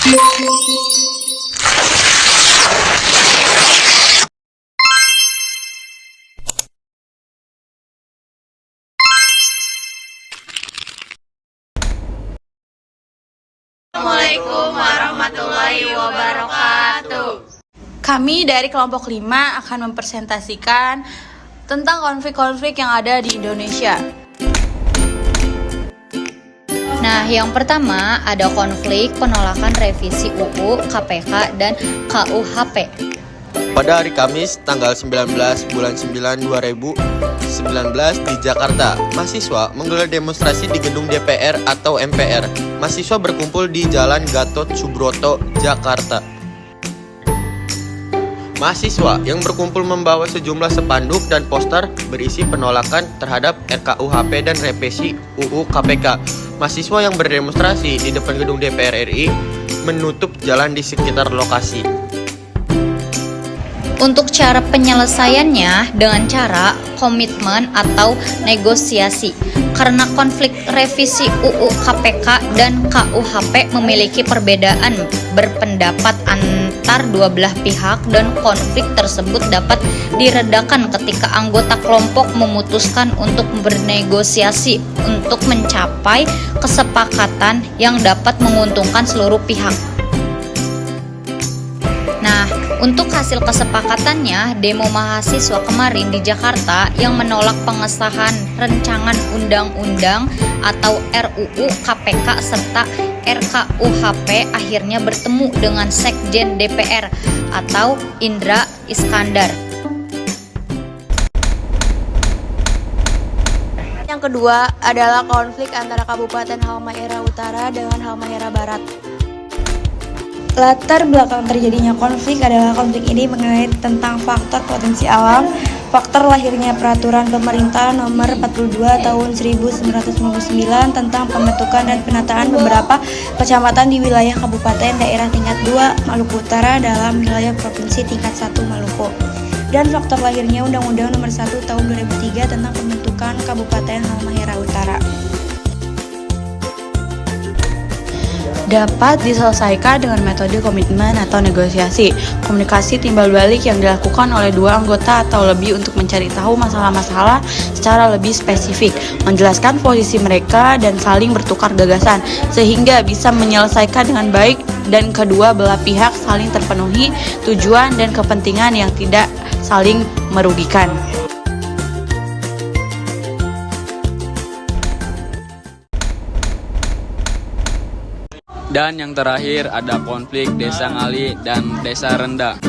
Assalamualaikum warahmatullahi wabarakatuh. Kami dari kelompok 5 akan mempresentasikan tentang konflik-konflik yang ada di Indonesia. Nah, yang pertama ada konflik penolakan revisi UU, KPK, dan KUHP. Pada hari Kamis, tanggal 19 bulan 9 2019 di Jakarta, mahasiswa menggelar demonstrasi di gedung DPR atau MPR. Mahasiswa berkumpul di Jalan Gatot Subroto, Jakarta. Mahasiswa yang berkumpul membawa sejumlah spanduk dan poster berisi penolakan terhadap RKUHP dan revisi UU KPK. Mahasiswa yang berdemonstrasi di depan gedung DPR RI menutup jalan di sekitar lokasi. Untuk cara penyelesaiannya dengan cara komitmen atau negosiasi. Karena konflik revisi UU KPK dan KUHP memiliki perbedaan berpendapat antar dua belah pihak dan konflik tersebut dapat diredakan ketika anggota kelompok memutuskan untuk bernegosiasi untuk mencapai kesepakatan yang dapat menguntungkan seluruh pihak. Nah, untuk hasil kesepakatannya, demo mahasiswa kemarin di Jakarta yang menolak pengesahan rancangan undang-undang atau RUU KPK serta RKUHP akhirnya bertemu dengan Sekjen DPR atau Indra Iskandar. Yang kedua adalah konflik antara Kabupaten Halmahera Utara dengan Halmahera Barat. Latar belakang terjadinya konflik adalah konflik ini mengenai tentang faktor potensi alam, faktor lahirnya peraturan pemerintah nomor 42 tahun 1999 tentang pembentukan dan penataan beberapa kecamatan di wilayah kabupaten daerah tingkat 2 Maluku Utara dalam wilayah provinsi tingkat 1 Maluku, dan faktor lahirnya Undang-Undang nomor 1 tahun 2003 tentang pembentukan Kabupaten Halmahera Utara. Dapat diselesaikan dengan metode komitmen atau negosiasi. Komunikasi timbal balik yang dilakukan oleh dua anggota atau lebih untuk mencari tahu masalah-masalah secara lebih spesifik, menjelaskan posisi mereka dan saling bertukar gagasan sehingga bisa menyelesaikan dengan baik dan kedua belah pihak saling terpenuhi tujuan dan kepentingan yang tidak saling merugikan. Dan yang terakhir ada konflik Desa Ngali dan Desa Rendah.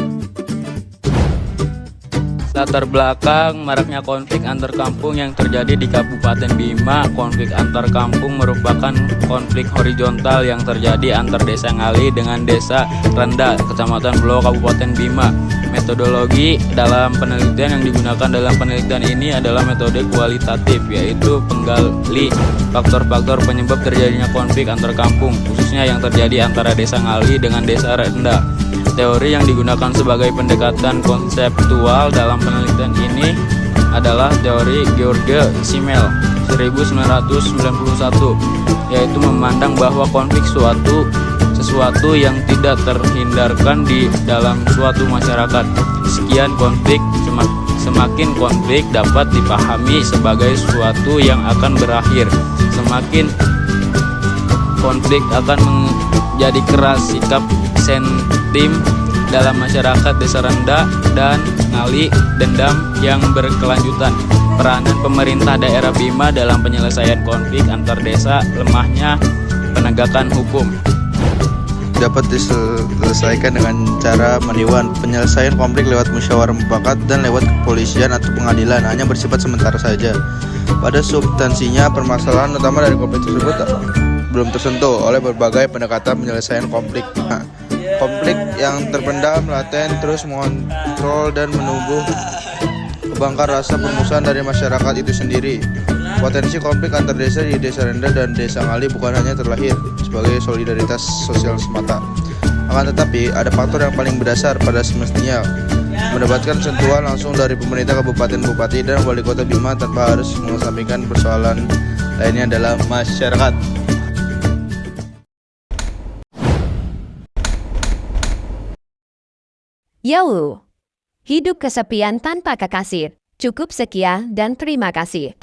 Latar belakang maraknya konflik antar kampung yang terjadi di Kabupaten Bima. Konflik antar kampung merupakan konflik horizontal yang terjadi antar Desa Ngali dengan Desa Rendah, Kecamatan Blo, Kabupaten Bima. Metodologi dalam penelitian yang digunakan dalam penelitian ini adalah metode kualitatif, yaitu penggali faktor-faktor penyebab terjadinya konflik antar kampung, khususnya yang terjadi antara Desa Ngali dengan Desa Rendah. Teori yang digunakan sebagai pendekatan konseptual dalam penelitian ini adalah teori George Simmel 1991, yaitu memandang bahwa konflik sesuatu yang tidak terhindarkan di dalam suatu masyarakat. Sekian konflik, semakin konflik dapat dipahami sebagai sesuatu yang akan berakhir. Semakin konflik akan menjadi keras sikap sentim dalam masyarakat Desa Rendah dan Ngali, dendam yang berkelanjutan. Peranan pemerintah daerah Bima dalam penyelesaian konflik antar desa, lemahnya penegakan hukum. Dapat diselesaikan dengan cara mendewan. Penyelesaian konflik lewat musyawarah mufakat dan lewat kepolisian atau pengadilan hanya bersifat sementara saja. Pada substansinya, permasalahan utama dari konflik tersebut belum tersentuh oleh berbagai pendekatan penyelesaian konflik. Konflik yang terpendam, laten, terus mengontrol dan menumbuh kebangkar rasa permusuhan dari masyarakat itu sendiri. Potensi konflik antar desa di Desa Rendah dan Desa Ngali bukan hanya terlahir sebagai solidaritas sosial semata. Akan tetapi, ada faktor yang paling berdasar pada semestinya mendapatkan sentuhan langsung dari pemerintah kabupaten, bupati, dan wali kota Bima tanpa harus mengesampingkan persoalan lainnya dalam masyarakat. Hidup kesepian tanpa kekasih. Cukup sekian dan terima kasih.